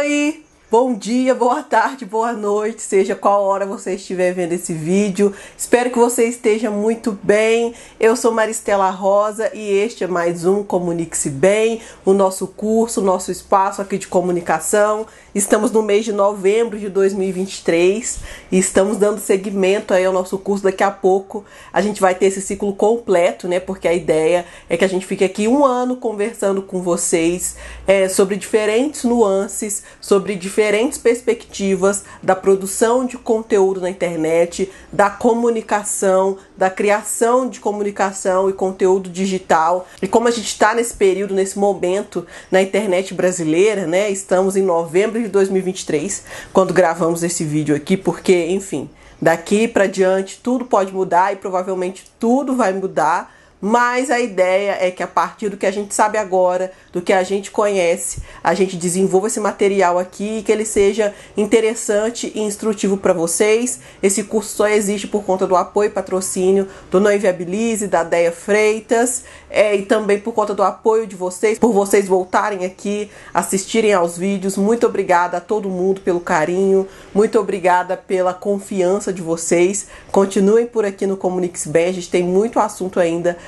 Oi! Bom dia, boa tarde, boa noite, seja qual hora você estiver vendo esse vídeo. Espero que você esteja muito bem. Eu sou Maristela Rosa e este é mais um Comunique-se Bem, o nosso curso, o nosso espaço aqui de comunicação. Estamos no mês de novembro de 2023 e estamos dando seguimento aí ao nosso curso. Daqui a pouco a gente vai ter esse ciclo completo, né? Porque a ideia é que a gente fique aqui um ano conversando com vocês sobre diferentes nuances, sobre diferentes perspectivas da produção de conteúdo na internet, da comunicação, da criação de comunicação e conteúdo digital. E como a gente está nesse período, nesse momento na internet brasileira, né? Estamos em novembro de 2023, quando gravamos esse vídeo aqui, porque, enfim, daqui para diante tudo pode mudar e provavelmente tudo vai mudar. Mas a ideia é que a partir do que a gente sabe agora, do que a gente conhece, a gente desenvolva esse material aqui e que ele seja interessante e instrutivo para vocês. Esse curso só existe por conta do apoio e patrocínio do Não Inviabilize, da Deia Freitas, e também por conta do apoio de vocês, por vocês voltarem aqui, assistirem aos vídeos. Muito obrigada a todo mundo pelo carinho, muito obrigada pela confiança de vocês. Continuem por aqui no Comunique-se Bem, a gente tem muito assunto ainda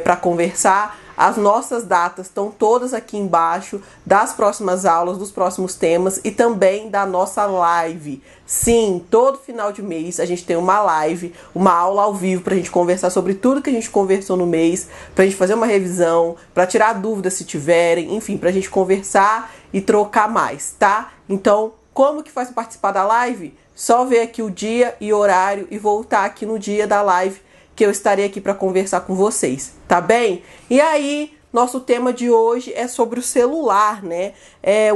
para conversar. As nossas datas estão todas aqui embaixo, das próximas aulas, dos próximos temas e também da nossa live. Sim, todo final de mês a gente tem uma live, uma aula ao vivo para a gente conversar sobre tudo que a gente conversou no mês, para a gente fazer uma revisão, para tirar dúvidas se tiverem, enfim, para a gente conversar e trocar mais, tá? Então, como que faz para participar da live? Só ver aqui o dia e horário e voltar aqui no dia da live, que eu estarei aqui para conversar com vocês, tá bem? E aí, nosso tema de hoje é sobre o celular, né?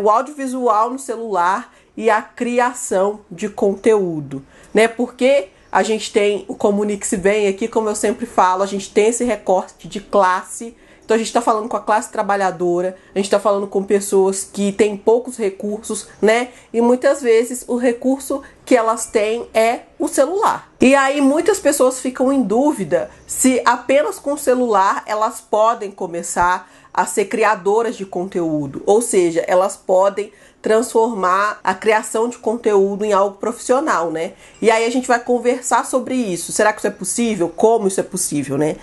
O audiovisual no celular e a criação de conteúdo, né? Porque a gente tem o Comunique-se Bem aqui, como eu sempre falo, a gente tem esse recorte de classe. Então a gente está falando com a classe trabalhadora, a gente está falando com pessoas que têm poucos recursos, né? E muitas vezes o recurso que elas têm é o celular. E aí muitas pessoas ficam em dúvida se apenas com o celular elas podem começar a ser criadoras de conteúdo. Ou seja, elas podem transformar a criação de conteúdo em algo profissional, né? E aí a gente vai conversar sobre isso. Será que isso é possível? Como isso é possível, né?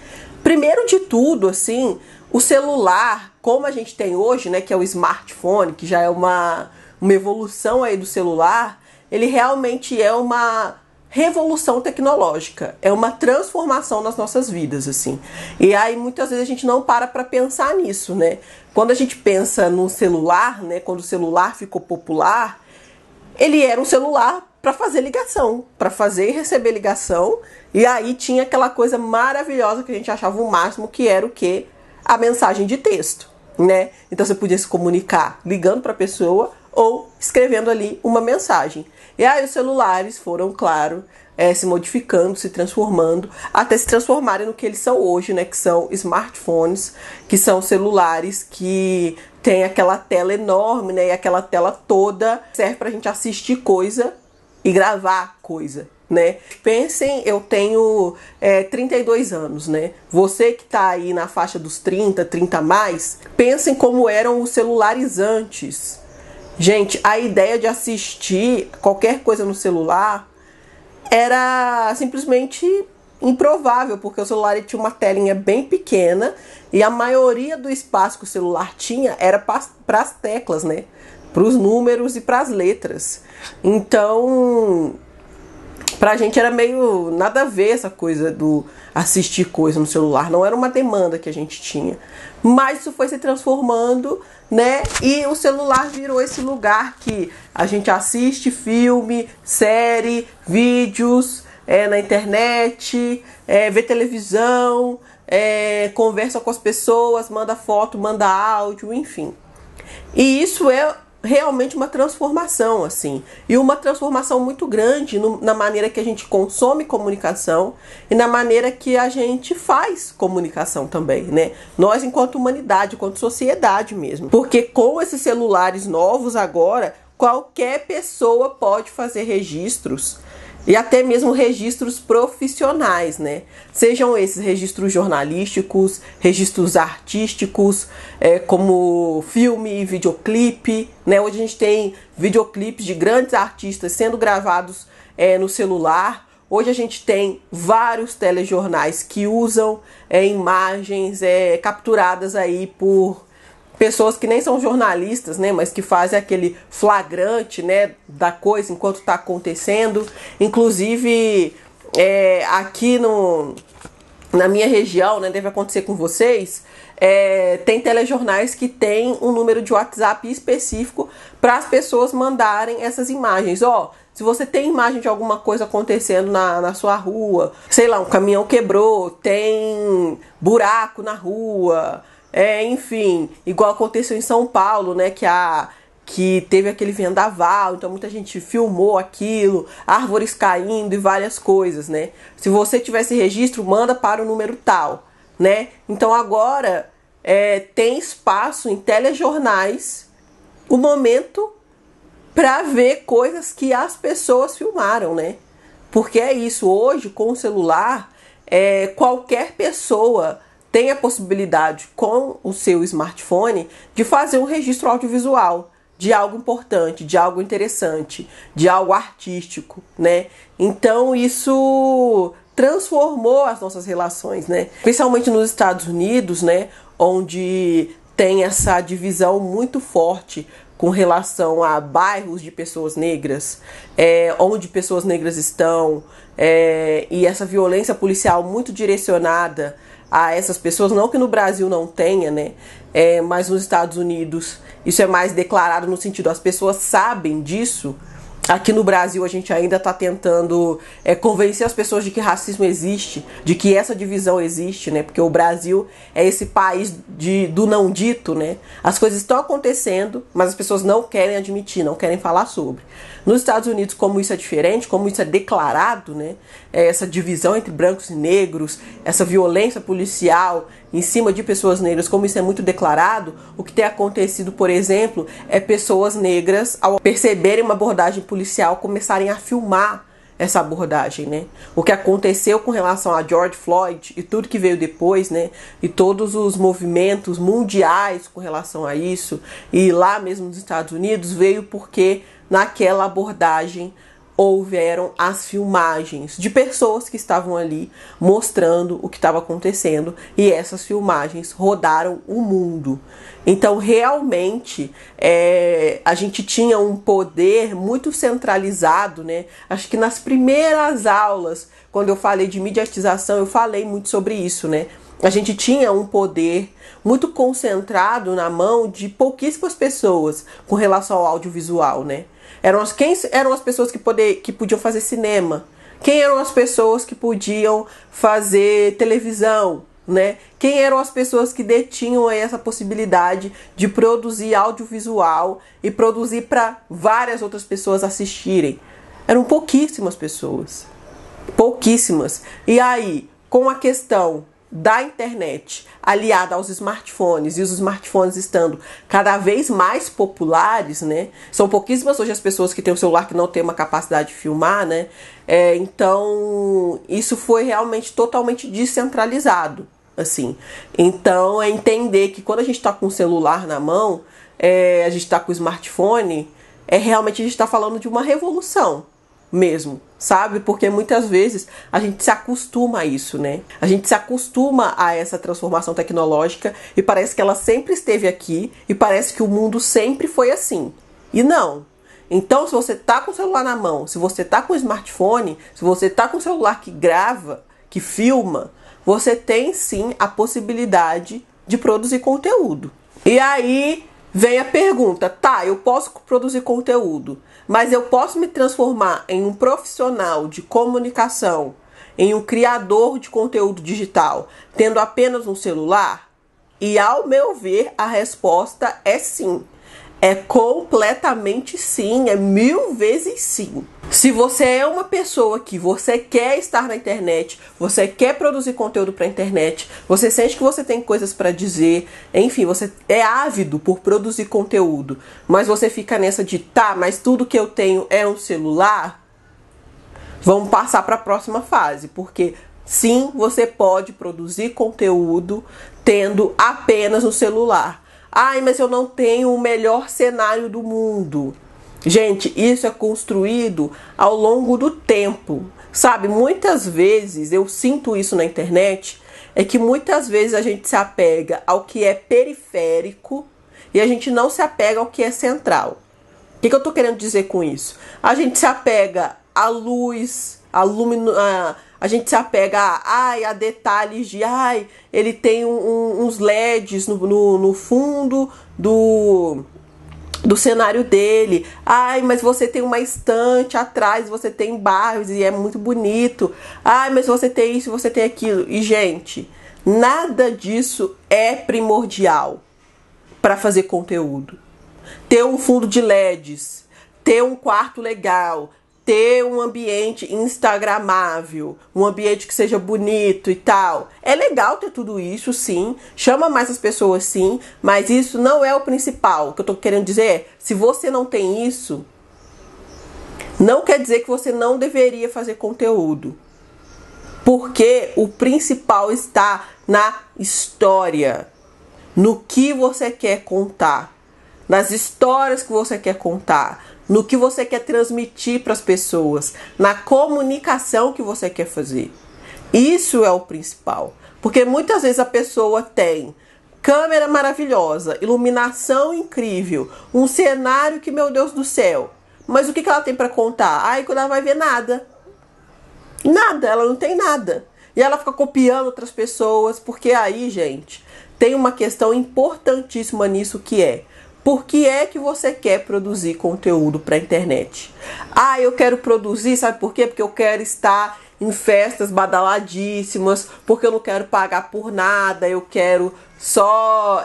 Primeiro de tudo, assim, o celular, como a gente tem hoje, né, que é o smartphone, que já é uma evolução aí do celular, ele realmente é uma revolução tecnológica, é uma transformação nas nossas vidas, assim. E aí muitas vezes a gente não para pensar nisso, né? Quando a gente pensa no celular, né, quando o celular ficou popular, ele era um celular para fazer ligação, para fazer e receber ligação, e aí tinha aquela coisa maravilhosa que a gente achava o máximo, que era o quê? A mensagem de texto, né? Então você podia se comunicar ligando para a pessoa ou escrevendo ali uma mensagem. E aí os celulares foram, claro, se modificando, se transformando, até se transformarem no que eles são hoje, né? Que são smartphones, que são celulares que tem aquela tela enorme, né? E aquela tela toda serve pra gente assistir coisa e gravar coisa, né? Pensem, eu tenho 32 anos, né? Você que tá aí na faixa dos 30 a mais, pensem como eram os celulares antes. Gente, a ideia de assistir qualquer coisa no celular era simplesmente improvável, porque o celular tinha uma telinha bem pequena e a maioria do espaço que o celular tinha era para as teclas, né? Para os números e para as letras. Então, pra gente era meio nada a ver essa coisa do assistir coisa no celular, não era uma demanda que a gente tinha. Mas isso foi se transformando, né? E o celular virou esse lugar que a gente assiste filme, série, vídeos na internet, vê televisão, conversa com as pessoas, manda foto, manda áudio, enfim. E isso é realmente uma transformação, assim, e uma transformação muito grande na maneira que a gente consome comunicação e na maneira que a gente faz comunicação também, né? Nós, enquanto humanidade, enquanto sociedade mesmo. Porque com esses celulares novos agora, qualquer pessoa pode fazer registros e até mesmo registros profissionais, né? Sejam esses registros jornalísticos, registros artísticos, como filme e videoclipe, né? Hoje a gente tem videoclipes de grandes artistas sendo gravados no celular. Hoje a gente tem vários telejornais que usam imagens capturadas aí por pessoas que nem são jornalistas, né, mas que fazem aquele flagrante, né, da coisa enquanto está acontecendo. Inclusive, aqui na minha região, né, deve acontecer com vocês, tem telejornais que tem um número de WhatsApp específico para as pessoas mandarem essas imagens. Se você tem imagem de alguma coisa acontecendo na sua rua, sei lá, um caminhão quebrou, tem buraco na rua, enfim, igual aconteceu em São Paulo, né, que teve aquele vendaval, então muita gente filmou aquilo, árvores caindo e várias coisas, né? Se você tiver esse registro, manda para o número tal, né? Então agora tem espaço em telejornais, o momento para ver coisas que as pessoas filmaram, né? Porque é isso, hoje com o celular, qualquer pessoa tem a possibilidade com o seu smartphone de fazer um registro audiovisual de algo importante, de algo interessante, de algo artístico, né? Então isso transformou as nossas relações, né? Especialmente nos Estados Unidos, né? Onde tem essa divisão muito forte com relação a bairros de pessoas negras, onde pessoas negras estão, e essa violência policial muito direcionada a essas pessoas, não que no Brasil não tenha, né? Mas nos Estados Unidos isso é mais declarado no sentido, as pessoas sabem disso. Aqui no Brasil a gente ainda está tentando convencer as pessoas de que racismo existe, de que essa divisão existe, né? Porque o Brasil é esse país do não dito, né? As coisas estão acontecendo, mas as pessoas não querem admitir, não querem falar sobre. Nos Estados Unidos, como isso é diferente, como isso é declarado, né? Essa divisão entre brancos e negros, essa violência policial em cima de pessoas negras, como isso é muito declarado, o que tem acontecido, por exemplo, é pessoas negras, ao perceberem uma abordagem policial, começarem a filmar essa abordagem, né? O que aconteceu com relação a George Floyd e tudo que veio depois, né? E todos os movimentos mundiais com relação a isso, e lá mesmo nos Estados Unidos, veio porque naquela abordagem houveram as filmagens de pessoas que estavam ali mostrando o que estava acontecendo, e essas filmagens rodaram o mundo. Então realmente a gente tinha um poder muito centralizado, né? Acho que nas primeiras aulas, quando eu falei de mediatização, eu falei muito sobre isso, né? A gente tinha um poder muito concentrado na mão de pouquíssimas pessoas com relação ao audiovisual, né? Quem eram as pessoas que podiam fazer cinema? Quem eram as pessoas que podiam fazer televisão, né? Quem eram as pessoas que detinham aí essa possibilidade de produzir audiovisual e produzir para várias outras pessoas assistirem? Eram pouquíssimas pessoas. Pouquíssimas. E aí, com a questão da internet aliada aos smartphones, e os smartphones estando cada vez mais populares, né? São pouquíssimas hoje as pessoas que têm um celular que não tem uma capacidade de filmar, né? Então isso foi realmente totalmente descentralizado, assim. Então é entender que quando a gente está com o celular na mão, a gente está com o smartphone, realmente a gente está falando de uma revolução mesmo, sabe? Porque muitas vezes a gente se acostuma a isso, né? A gente se acostuma a essa transformação tecnológica e parece que ela sempre esteve aqui e parece que o mundo sempre foi assim. E não. Então, se você tá com o celular na mão, se você tá com o smartphone, se você tá com o celular que grava, que filma, você tem sim a possibilidade de produzir conteúdo. E aí vem a pergunta, tá, eu posso produzir conteúdo, mas eu posso me transformar em um profissional de comunicação, em um criador de conteúdo digital, tendo apenas um celular? E ao meu ver, a resposta é sim. É completamente sim, é 1000 vezes sim. Se você é uma pessoa que você quer estar na internet, você quer produzir conteúdo para a internet, você sente que você tem coisas para dizer, enfim, você é ávido por produzir conteúdo, mas você fica nessa de, tá, mas tudo que eu tenho é um celular? Vamos passar para a próxima fase, porque sim, você pode produzir conteúdo tendo apenas no celular. Ai, mas eu não tenho o melhor cenário do mundo. Gente, isso é construído ao longo do tempo, sabe? Muitas vezes, eu sinto isso na internet, é que muitas vezes a gente se apega ao que é periférico e a gente não se apega ao que é central. O que eu tô querendo dizer com isso? A gente se apega à luz, a gente se apega a detalhes de, ele tem uns LEDs no fundo do cenário dele. Ai, mas você tem uma estante atrás, você tem bairros e é muito bonito. Ai, mas você tem isso, você tem aquilo. E, gente, nada disso é primordial para fazer conteúdo. Ter um fundo de LEDs, ter um quarto legal, ter um ambiente instagramável, um ambiente que seja bonito e tal. É legal ter tudo isso, sim. Chama mais as pessoas, sim. Mas isso não é o principal. O que eu tô querendo dizer é, se você não tem isso, não quer dizer que você não deveria fazer conteúdo. Porque o principal está na história. No que você quer contar. Nas histórias que você quer contar. No que você quer transmitir para as pessoas, na comunicação que você quer fazer. Isso é o principal. Porque muitas vezes a pessoa tem câmera maravilhosa, iluminação incrível, um cenário que, meu Deus do céu. Mas o que ela tem para contar? Ai, quando ela vai ver nada. Nada, ela não tem nada. E ela fica copiando outras pessoas, porque aí, gente, tem uma questão importantíssima nisso que é: por que é que você quer produzir conteúdo para a internet? Ah, eu quero produzir, sabe por quê? Porque eu quero estar em festas badaladíssimas, porque eu não quero pagar por nada, eu quero só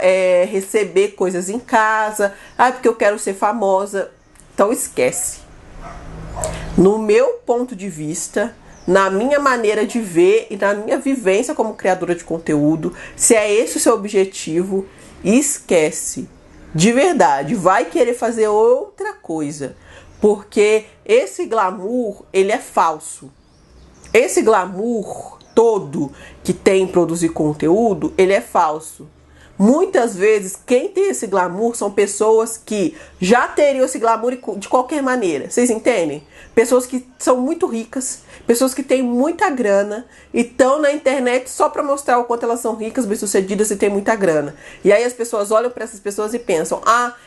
receber coisas em casa, porque eu quero ser famosa. Então esquece. No meu ponto de vista, na minha maneira de ver e na minha vivência como criadora de conteúdo, se é esse o seu objetivo, esquece. De verdade, vai querer fazer outra coisa. Porque esse glamour, ele é falso. Esse glamour todo que tem em produzir conteúdo, ele é falso. Muitas vezes, quem tem esse glamour são pessoas que já teriam esse glamour de qualquer maneira. Vocês entendem? Pessoas que são muito ricas, pessoas que têm muita grana e estão na internet só para mostrar o quanto elas são ricas, bem-sucedidas e têm muita grana. E aí as pessoas olham para essas pessoas e pensam: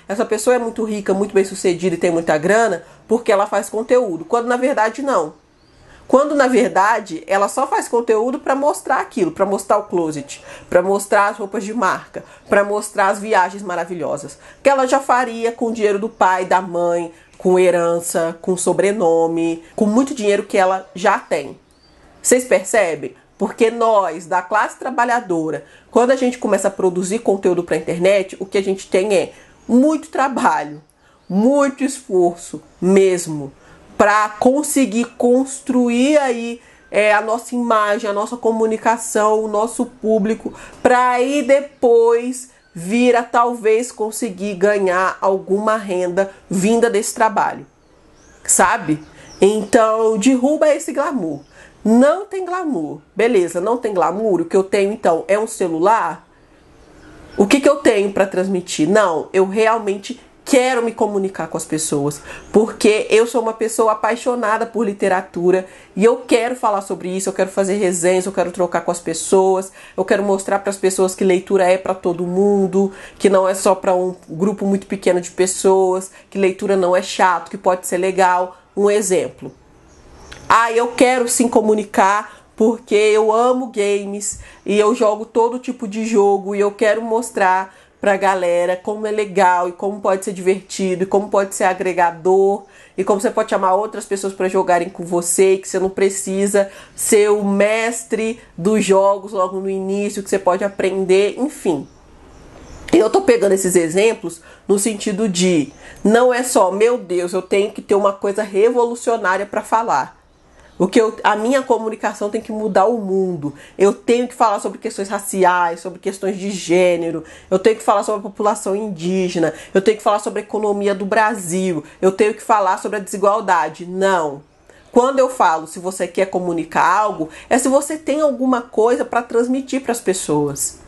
essa pessoa é muito rica, muito bem-sucedida e tem muita grana porque ela faz conteúdo. Quando na verdade não. Quando na verdade ela só faz conteúdo para mostrar aquilo, para mostrar o closet, para mostrar as roupas de marca, para mostrar as viagens maravilhosas, que ela já faria com o dinheiro do pai, da mãe, com herança, com sobrenome, com muito dinheiro que ela já tem. Vocês percebem? Porque nós, da classe trabalhadora, quando a gente começa a produzir conteúdo para a internet, o que a gente tem é muito trabalho, muito esforço mesmo, para conseguir construir aí a nossa imagem, a nossa comunicação, o nosso público, para aí depois vir a talvez conseguir ganhar alguma renda vinda desse trabalho, sabe? Então derruba esse glamour. Não tem glamour, beleza, não tem glamour. O que eu tenho então é um celular. O que eu tenho para transmitir? Não, eu realmente quero me comunicar com as pessoas, porque eu sou uma pessoa apaixonada por literatura e eu quero falar sobre isso, eu quero fazer resenhas, eu quero trocar com as pessoas, eu quero mostrar para as pessoas que leitura é para todo mundo, que não é só para um grupo muito pequeno de pessoas, que leitura não é chato, que pode ser legal. Um exemplo. Eu quero sim comunicar porque eu amo games e eu jogo todo tipo de jogo e eu quero mostrar pra galera como é legal e como pode ser divertido e como pode ser agregador e como você pode chamar outras pessoas para jogarem com você e que você não precisa ser o mestre dos jogos logo no início, que você pode aprender, enfim. Eu tô pegando esses exemplos no sentido de não é só, meu Deus, eu tenho que ter uma coisa revolucionária para falar. A minha comunicação tem que mudar o mundo. Eu tenho que falar sobre questões raciais, sobre questões de gênero. Eu tenho que falar sobre a população indígena. Eu tenho que falar sobre a economia do Brasil. Eu tenho que falar sobre a desigualdade. Não. quando eu falo se você quer comunicar algo, é se você tem alguma coisa para transmitir para as pessoas.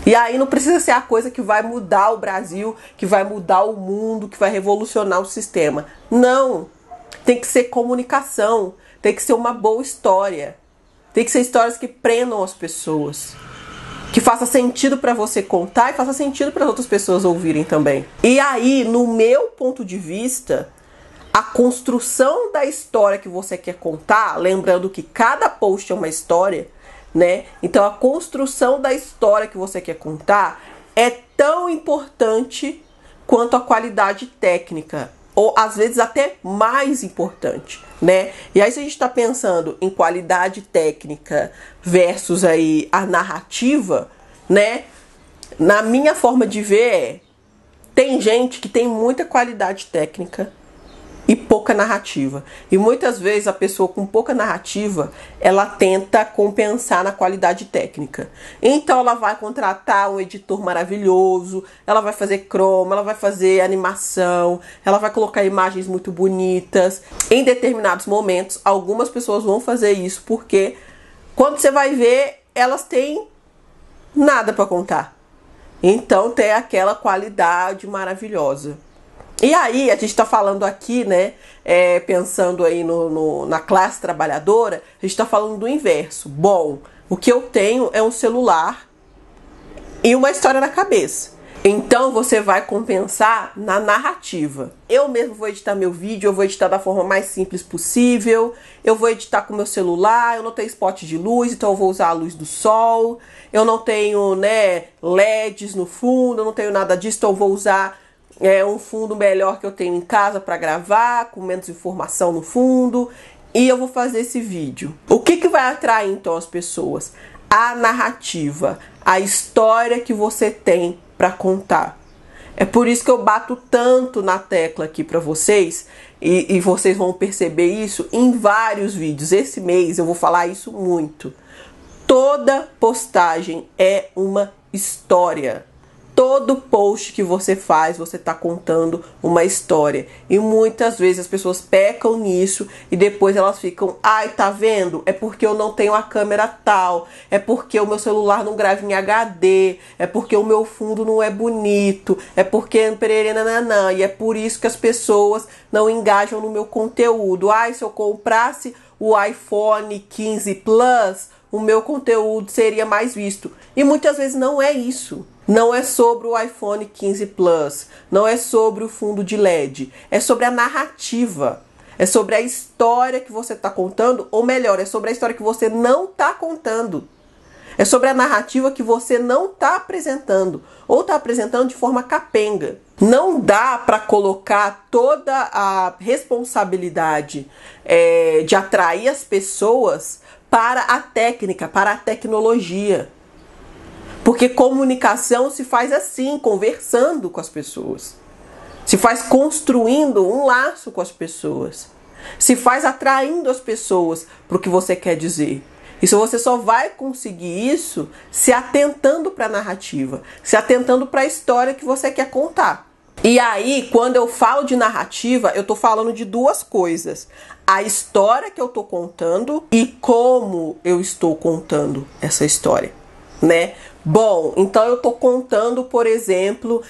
E aí não precisa ser a coisa que vai mudar o Brasil, que vai mudar o mundo, que vai revolucionar o sistema. Não. Tem que ser comunicação, tem que ser uma boa história. Tem que ser histórias que prendam as pessoas. Que faça sentido para você contar e faça sentido para outras pessoas ouvirem também. E aí, no meu ponto de vista, a construção da história que você quer contar, lembrando que cada post é uma história, né? Então a construção da história que você quer contar é tão importante quanto a qualidade técnica, ou às vezes até mais importante, né? E aí se a gente está pensando em qualidade técnica versus aí a narrativa, né? Na minha forma de ver, tem gente que tem muita qualidade técnica e pouca narrativa. E muitas vezes a pessoa com pouca narrativa, ela tenta compensar na qualidade técnica. Então ela vai contratar um editor maravilhoso, ela vai fazer croma, ela vai fazer animação, ela vai colocar imagens muito bonitas. Em determinados momentos, algumas pessoas vão fazer isso porque quando você vai ver, elas têm nada para contar. Então tem aquela qualidade maravilhosa. E aí, a gente está falando aqui, né, pensando aí na classe trabalhadora, a gente está falando do inverso. Bom, o que eu tenho é um celular e uma história na cabeça. Então, você vai compensar na narrativa. Eu mesmo vou editar meu vídeo, eu vou editar da forma mais simples possível, eu vou editar com meu celular, eu não tenho spot de luz, então eu vou usar a luz do sol, eu não tenho, né, LEDs no fundo, eu não tenho nada disso, então eu vou usar um fundo melhor que eu tenho em casa para gravar, com menos informação no fundo, e eu vou fazer esse vídeo. O que vai atrair então as pessoas? A narrativa, a história que você tem para contar. É por isso que eu bato tanto na tecla aqui para vocês, e vocês vão perceber isso em vários vídeos. Esse mês eu vou falar isso muito. Toda postagem é uma história. Todo post que você faz, você está contando uma história. E muitas vezes as pessoas pecam nisso e depois elas ficam, ai, tá vendo? É porque eu não tenho a câmera tal, é porque o meu celular não grava em HD, é porque o meu fundo não é bonito, é porque nananã, e é por isso que as pessoas não engajam no meu conteúdo. Ai, se eu comprasse o iPhone 15 Plus, o meu conteúdo seria mais visto. E muitas vezes não é isso. Não é sobre o iPhone 15 Plus, não é sobre o fundo de LED, é sobre a narrativa, é sobre a história que você está contando, ou melhor, é sobre a história que você não está contando. É sobre a narrativa que você não está apresentando, ou está apresentando de forma capenga. Não dá para colocar toda a responsabilidade de atrair as pessoas para a técnica, para a tecnologia. Porque comunicação se faz assim, conversando com as pessoas. Se faz construindo um laço com as pessoas. Se faz atraindo as pessoas para o que você quer dizer. E se você só vai conseguir isso se atentando para a narrativa, se atentando para a história que você quer contar. E aí, quando eu falo de narrativa, eu tô falando de duas coisas. A história que eu tô contando e como eu estou contando essa história, né? Bom, então eu tô contando, por exemplo,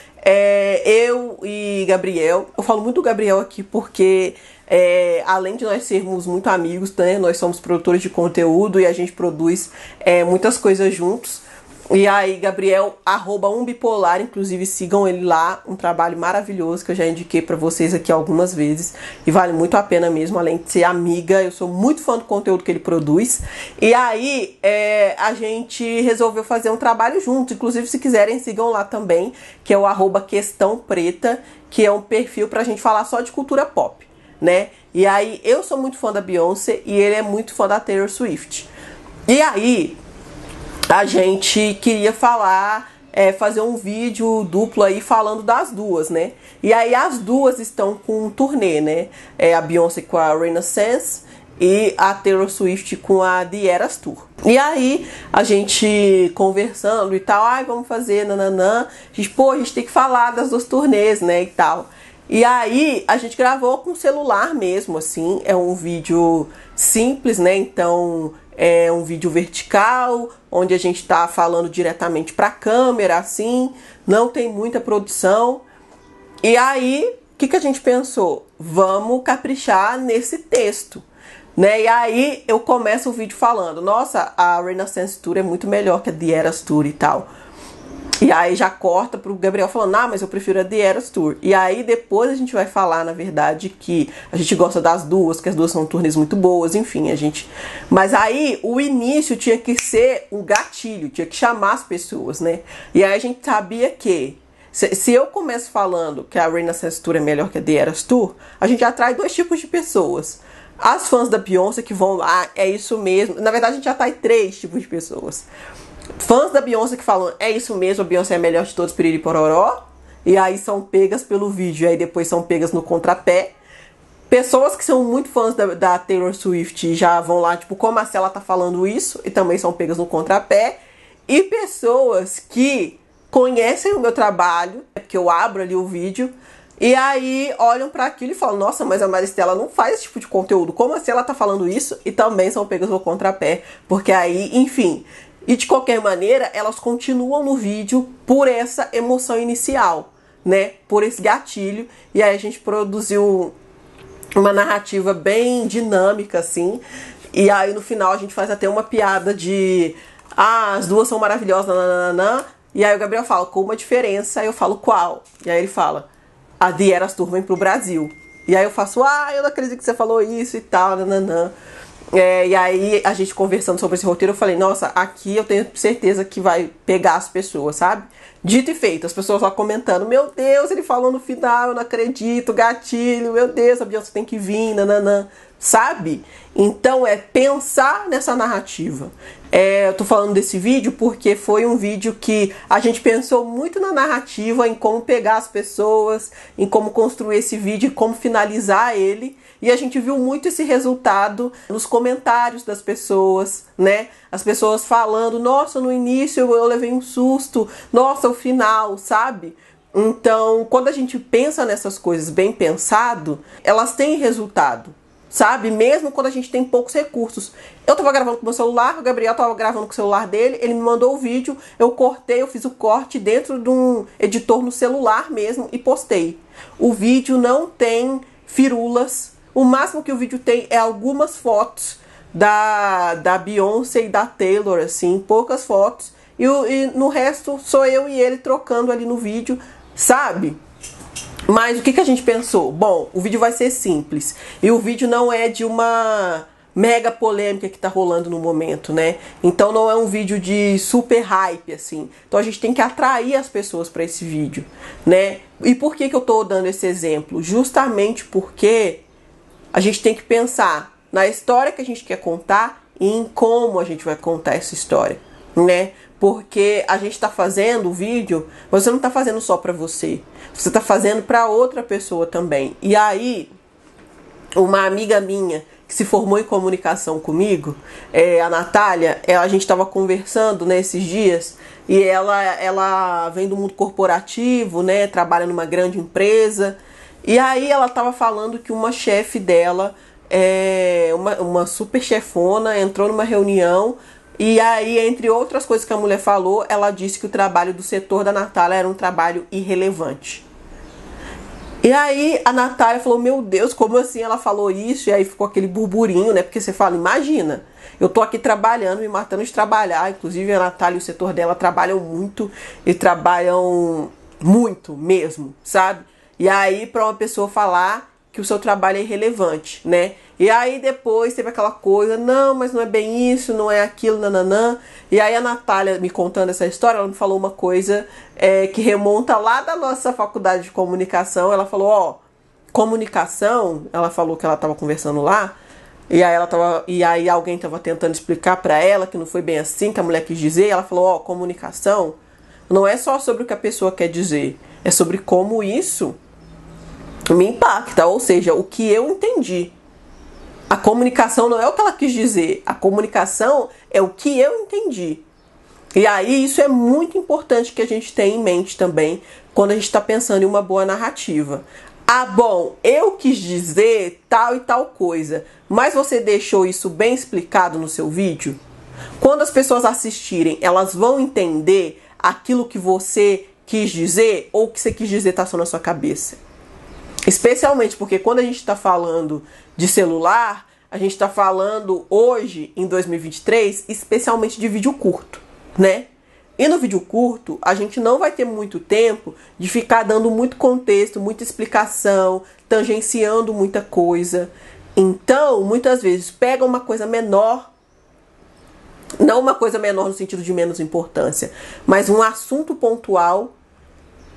eu e Gabriel. Eu falo muito do Gabriel aqui porque, além de nós sermos muito amigos, né, nós somos produtores de conteúdo e a gente produz muitas coisas juntos. E aí, Gabriel, @umbipolar, inclusive sigam ele lá, um trabalho maravilhoso que eu já indiquei pra vocês aqui algumas vezes. E vale muito a pena mesmo, além de ser amiga, eu sou muito fã do conteúdo que ele produz. E aí, a gente resolveu fazer um trabalho juntos, inclusive se quiserem sigam lá também, que é o @questãopreta, que é um perfil pra gente falar só de cultura pop, né? E aí, eu sou muito fã da Beyoncé e ele é muito fã da Taylor Swift. E aí, a gente queria fazer um vídeo duplo aí falando das duas, né? E aí as duas estão com um turnê, né? A Beyoncé com a Renaissance e a Taylor Swift com a The Eras Tour. E aí a gente conversando e tal, vamos fazer, nananã. A gente tem que falar das duas turnês, né, e tal. E aí a gente gravou com o celular mesmo, assim, é um vídeo simples, né? Então é um vídeo vertical, onde a gente tá falando diretamente pra câmera, assim, não tem muita produção. E aí, o que a gente pensou? Vamos caprichar nesse texto, né? E aí eu começo o vídeo falando, nossa, a Renaissance Tour é muito melhor que a The Eras Tour e tal. E aí já corta pro Gabriel falando, ah, mas eu prefiro a The Eras Tour. E aí depois a gente vai falar, na verdade, que a gente gosta das duas, que as duas são turnês muito boas, enfim, a gente... Mas aí o início tinha que ser um gatilho, tinha que chamar as pessoas, né? E aí a gente sabia que se eu começo falando que a Renaissance Tour é melhor que a The Eras Tour, a gente atrai dois tipos de pessoas. As fãs da Beyoncé que vão lá, é isso mesmo. Na verdade a gente atrai três tipos de pessoas. Fãs da Beyoncé que falam, é isso mesmo, a Beyoncé é a melhor de todos, piriri pororó. E aí são pegas pelo vídeo, e aí depois são pegas no contrapé. Pessoas que são muito fãs da Taylor Swift já vão lá, tipo, como assim ela tá falando isso? E também são pegas no contrapé. E pessoas que conhecem o meu trabalho, porque eu abro ali o vídeo, e aí olham pra aquilo e falam, nossa, mas a Maristela não faz esse tipo de conteúdo. Como assim ela tá falando isso? E também são pegas no contrapé, porque aí, enfim... E de qualquer maneira, elas continuam no vídeo por essa emoção inicial, né? Por esse gatilho. E aí a gente produziu uma narrativa bem dinâmica, assim. E aí no final a gente faz até uma piada de... Ah, as duas são maravilhosas, nananana. E aí o Gabriel fala, com uma diferença. Aí eu falo, qual? E aí ele fala, a The Eras Tour vem pro Brasil. E aí eu faço, ah, eu não acredito que você falou isso e tal, nananã. E aí a gente conversando sobre esse roteiro, eu falei, nossa, aqui eu tenho certeza que vai pegar as pessoas, sabe? Dito e feito, as pessoas lá comentando, meu Deus, ele falou no final, eu não acredito, gatilho, meu Deus, a Beyoncé tem que vir, nananã, sabe? Então é pensar nessa narrativa. Eu tô falando desse vídeo porque foi um vídeo que a gente pensou muito na narrativa, em como pegar as pessoas, em como construir esse vídeo e como finalizar ele. E a gente viu muito esse resultado nos comentários das pessoas, né? As pessoas falando, nossa, no início eu levei um susto, nossa, o final, sabe? Então, quando a gente pensa nessas coisas bem pensado, elas têm resultado, sabe? Mesmo quando a gente tem poucos recursos. Eu tava gravando com o meu celular, o Gabriel tava gravando com o celular dele, ele me mandou o vídeo, eu cortei, eu fiz o corte dentro de um editor no celular mesmo e postei. O vídeo não tem firulas. O máximo que o vídeo tem é algumas fotos da Beyoncé e da Taylor, assim, poucas fotos. E no resto sou eu e ele trocando ali no vídeo, sabe? Mas o que a gente pensou? Bom, o vídeo vai ser simples. E o vídeo não é de uma mega polêmica que tá rolando no momento, né? Então não é um vídeo de super hype, assim. Então a gente tem que atrair as pessoas para esse vídeo, né? E por que eu tô dando esse exemplo? Justamente porque... a gente tem que pensar na história que a gente quer contar e em como a gente vai contar essa história, né? Porque a gente tá fazendo o vídeo, mas você não tá fazendo só pra você. Você tá fazendo pra outra pessoa também. E aí, uma amiga minha que se formou em comunicação comigo, a Natália, a gente tava conversando nesses dias, e ela vem do mundo corporativo, né? Trabalha numa grande empresa. E aí ela tava falando que uma chefe dela, uma super chefona, entrou numa reunião e aí, entre outras coisas que a mulher falou, ela disse que o trabalho do setor da Natália era um trabalho irrelevante. E aí a Natália falou, meu Deus, como assim ela falou isso? E aí ficou aquele burburinho, né? Porque você fala, imagina, eu tô aqui trabalhando, me matando de trabalhar. Inclusive a Natália e o setor dela trabalham muito e trabalham muito mesmo, sabe? E aí para uma pessoa falar que o seu trabalho é irrelevante, né? E aí depois teve aquela coisa, não, mas não é bem isso, não é aquilo, nananã. E aí a Natália me contando essa história, ela me falou uma coisa que remonta lá da nossa faculdade de comunicação. Ela falou, ó, comunicação, ela falou que ela estava conversando lá, e aí alguém estava tentando explicar para ela que não foi bem assim que a mulher quis dizer. Ela falou, ó, comunicação não é só sobre o que a pessoa quer dizer, é sobre como isso me impacta, ou seja, o que eu entendi. A comunicação não é o que ela quis dizer, a comunicação é o que eu entendi. E aí isso é muito importante que a gente tenha em mente também quando a gente está pensando em uma boa narrativa. Ah, bom, eu quis dizer tal e tal coisa, mas você deixou isso bem explicado no seu vídeo? Quando as pessoas assistirem, elas vão entender aquilo que você quis dizer ou o que você quis dizer está só na sua cabeça? Especialmente porque quando a gente está falando de celular, a gente está falando hoje, em 2023, especialmente de vídeo curto, né? E no vídeo curto, a gente não vai ter muito tempo de ficar dando muito contexto, muita explicação, tangenciando muita coisa. Então, muitas vezes, pega uma coisa menor, não uma coisa menor no sentido de menos importância, mas um assunto pontual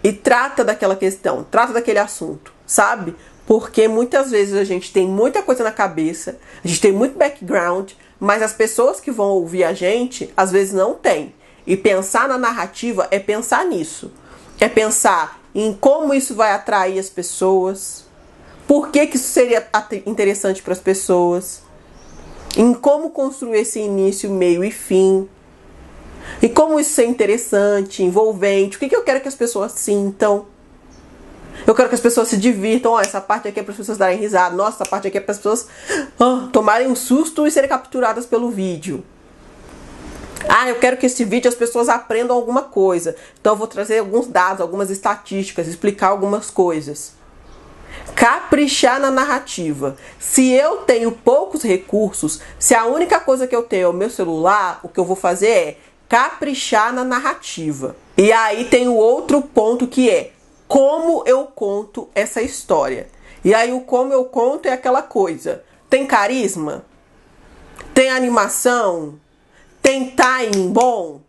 e trata daquela questão, trata daquele assunto, sabe? Porque muitas vezes a gente tem muita coisa na cabeça, a gente tem muito background, mas as pessoas que vão ouvir a gente, às vezes não tem. E pensar na narrativa é pensar nisso. É pensar em como isso vai atrair as pessoas. Por que isso seria interessante para as pessoas. Em como construir esse início, meio e fim. E como isso é interessante, envolvente. O que eu quero que as pessoas sintam. Eu quero que as pessoas se divirtam. Essa parte aqui é para as pessoas darem risada. Nossa, essa parte aqui é para as pessoas tomarem um susto e serem capturadas pelo vídeo. Ah, eu quero que esse vídeo as pessoas aprendam alguma coisa. Então eu vou trazer alguns dados, algumas estatísticas, explicar algumas coisas. Caprichar na narrativa. Se eu tenho poucos recursos, se a única coisa que eu tenho é o meu celular, o que eu vou fazer é caprichar na narrativa. E aí tem o outro ponto que é como eu conto essa história. E aí o como eu conto é aquela coisa. Tem carisma? Tem animação? Tem timing bom?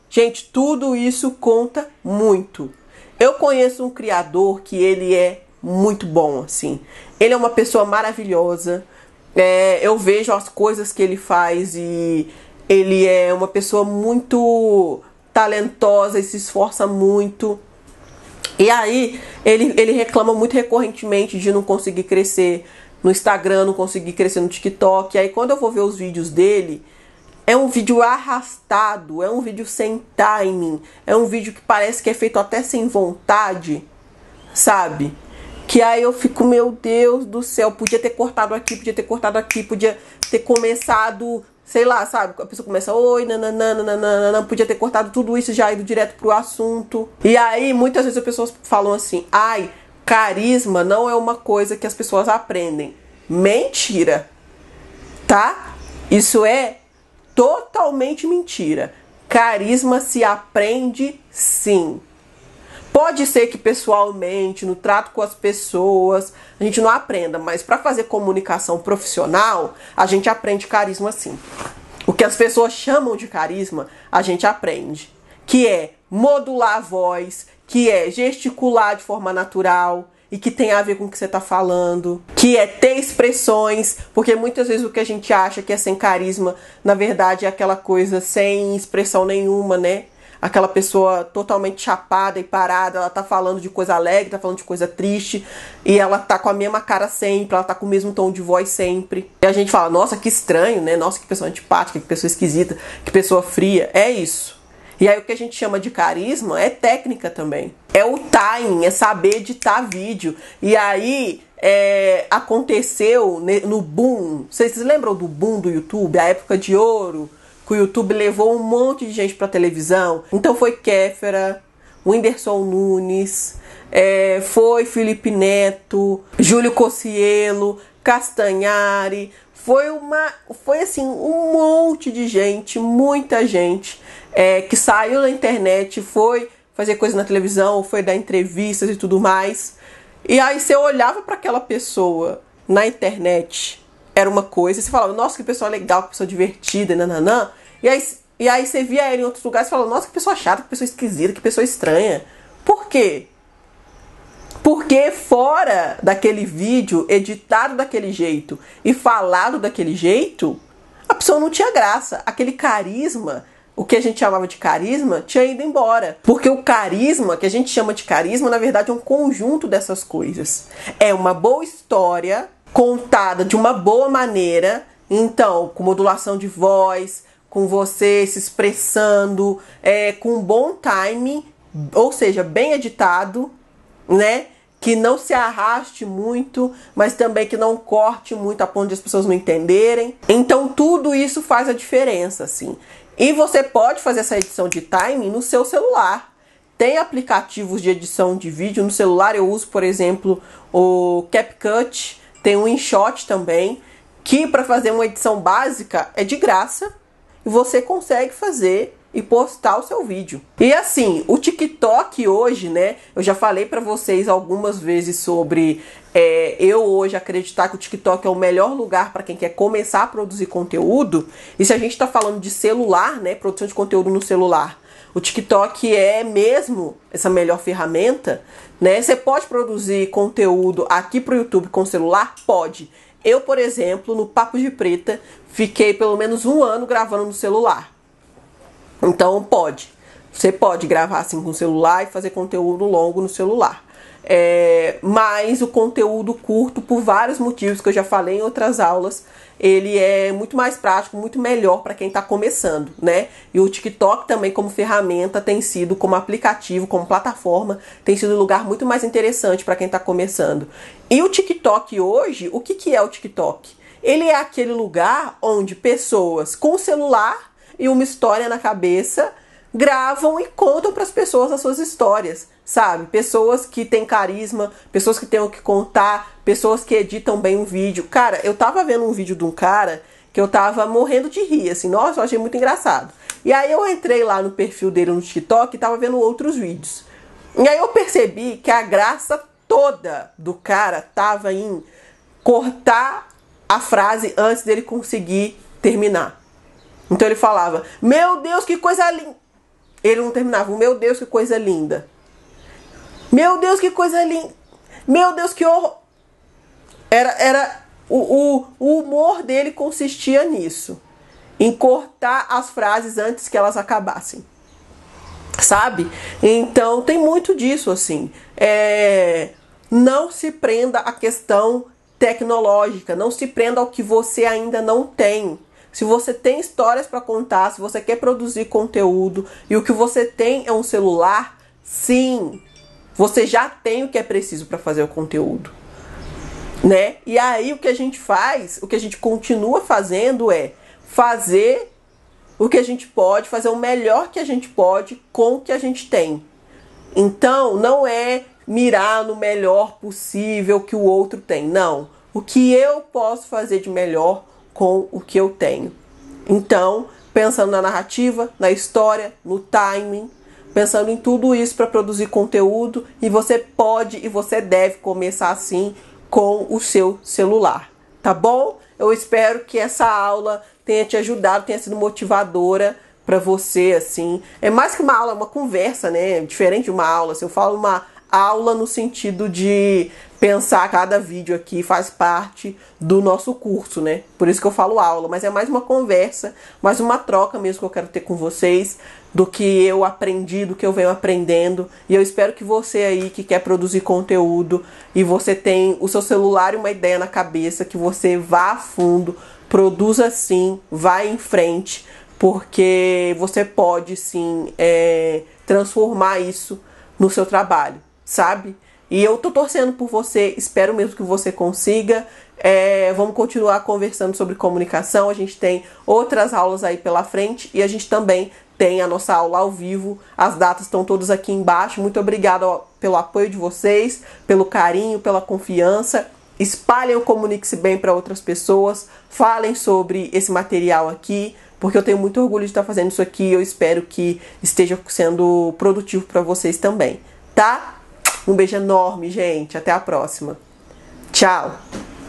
Gente, tudo isso conta muito. Eu conheço um criador que ele é muito bom, assim. Ele é uma pessoa maravilhosa. Eu vejo as coisas que ele faz e ele é uma pessoa muito talentosa e se esforça muito. E aí, ele reclama muito recorrentemente de não conseguir crescer no Instagram, não conseguir crescer no TikTok. E aí, quando eu vou ver os vídeos dele, é um vídeo arrastado, é um vídeo sem timing, é um vídeo que parece que é feito até sem vontade, sabe? Que aí eu fico, meu Deus do céu, podia ter cortado aqui, podia ter começado, sei lá, sabe? A pessoa começa, oi, nananana, podia ter cortado tudo isso e já ido direto pro assunto. E aí, muitas vezes as pessoas falam assim, ai, carisma não é uma coisa que as pessoas aprendem. Mentira, tá? Isso é totalmente mentira. Carisma se aprende sim. Pode ser que pessoalmente, no trato com as pessoas, a gente não aprenda, mas para fazer comunicação profissional, a gente aprende carisma sim. O que as pessoas chamam de carisma, a gente aprende. Que é modular a voz, que é gesticular de forma natural e que tem a ver com o que você está falando, que é ter expressões, porque muitas vezes o que a gente acha que é sem carisma, na verdade é aquela coisa sem expressão nenhuma, né? Aquela pessoa totalmente chapada e parada, ela tá falando de coisa alegre, tá falando de coisa triste, e ela tá com a mesma cara sempre, ela tá com o mesmo tom de voz sempre. E a gente fala, nossa, que estranho, né? Nossa, que pessoa antipática, que pessoa esquisita, que pessoa fria. É isso. E aí o que a gente chama de carisma é técnica também. É o timing, é saber editar vídeo. E aí aconteceu no boom. Vocês lembram do boom do YouTube? A época de ouro, que o YouTube levou um monte de gente pra televisão. Então foi Kéfera, Whindersson Nunes, foi Neto, Júlio Cocielo, Castanhari. Foi assim, um monte de gente, muita gente que saiu na internet, foi fazer coisa na televisão, foi dar entrevistas e tudo mais. E aí você olhava para aquela pessoa na internet, era uma coisa, você falava, nossa, que pessoa legal, que pessoa divertida, nananã. E aí você via ele em outros lugares e falava, nossa, que pessoa chata, que pessoa esquisita, que pessoa estranha. Por quê? Porque fora daquele vídeo, editado daquele jeito e falado daquele jeito, a pessoa não tinha graça. Aquele carisma, o que a gente chamava de carisma, tinha ido embora. Porque o carisma, que a gente chama de carisma, na verdade é um conjunto dessas coisas. É uma boa história contada de uma boa maneira, então, com modulação de voz, com você se expressando, com um bom timing, ou seja, bem editado, né? que não se arraste muito, mas também que não corte muito a ponto de as pessoas não entenderem. Então tudo isso faz a diferença, assim. E você pode fazer essa edição de timing no seu celular. Tem aplicativos de edição de vídeo no celular. Eu uso, por exemplo, o CapCut, tem o InShot também, que para fazer uma edição básica é de graça e você consegue fazer e postar o seu vídeo. E assim, o TikTok hoje, né, eu já falei para vocês algumas vezes sobre eu hoje acreditar que o TikTok é o melhor lugar para quem quer começar a produzir conteúdo. E se a gente tá falando de celular, né, produção de conteúdo no celular, o TikTok é mesmo essa melhor ferramenta, né? Você pode produzir conteúdo aqui pro YouTube com celular? Pode. Eu, por exemplo, no Papo de Preta, fiquei pelo menos 1 ano gravando no celular. Então pode. Você pode gravar assim com o celular e fazer conteúdo longo no celular. Mas o conteúdo curto, por vários motivos que eu já falei em outras aulas, ele é muito mais prático, muito melhor para quem está começando, né? E o TikTok também como ferramenta tem sido, como aplicativo, como plataforma, tem sido um lugar muito mais interessante para quem está começando. E o TikTok hoje, o que é o TikTok? Ele é aquele lugar onde pessoas com celular e uma história na cabeça gravam e contam para as pessoas as suas histórias, sabe? Pessoas que têm carisma, pessoas que têm o que contar, pessoas que editam bem um vídeo. Cara, eu tava vendo um vídeo de um cara que eu tava morrendo de rir, assim, nossa, eu achei muito engraçado. E aí eu entrei lá no perfil dele no TikTok e tava vendo outros vídeos. E aí eu percebi que a graça toda do cara tava em cortar a frase antes dele conseguir terminar. Então ele falava, meu Deus, que coisa linda. Ele não terminava, meu Deus, que coisa linda. Meu Deus, que coisa linda. Meu Deus, que horror. O humor dele consistia nisso. Em cortar as frases antes que elas acabassem. Sabe? Então tem muito disso, assim. Não se prenda à questão tecnológica. Não se prenda ao que você ainda não tem. Se você tem histórias para contar, se você quer produzir conteúdo e o que você tem é um celular, sim, você já tem o que é preciso para fazer o conteúdo, né? E aí o que a gente faz, o que a gente continua fazendo é fazer o que a gente pode, fazer o melhor que a gente pode com o que a gente tem. Então não é mirar no melhor possível que o outro tem, não. O que eu posso fazer de melhor com o que eu tenho. Então, pensando na narrativa, na história, no timing, pensando em tudo isso para produzir conteúdo, e você pode e você deve começar assim com o seu celular, tá bom? Eu espero que essa aula tenha te ajudado, tenha sido motivadora para você, assim. É mais que uma aula, é uma conversa, né? Diferente de uma aula. Se eu falo uma aula no sentido de pensar cada vídeo aqui faz parte do nosso curso, né? Por isso que eu falo aula, mas é mais uma conversa, mais uma troca mesmo que eu quero ter com vocês, do que eu aprendi, do que eu venho aprendendo. E eu espero que você aí que quer produzir conteúdo e você tem o seu celular e uma ideia na cabeça, que você vá a fundo, produza sim, vá em frente, porque você pode sim transformar isso no seu trabalho, sabe? E eu tô torcendo por você, espero mesmo que você consiga. Vamos continuar conversando sobre comunicação, a gente tem outras aulas aí pela frente e a gente também tem a nossa aula ao vivo. As datas estão todas aqui embaixo. Muito obrigada pelo apoio de vocês, pelo carinho, pela confiança. Espalhem o Comunique-se Bem para outras pessoas, falem sobre esse material aqui, porque eu tenho muito orgulho de estar fazendo isso aqui e eu espero que esteja sendo produtivo para vocês também, tá? Um beijo enorme, gente. Até a próxima. Tchau!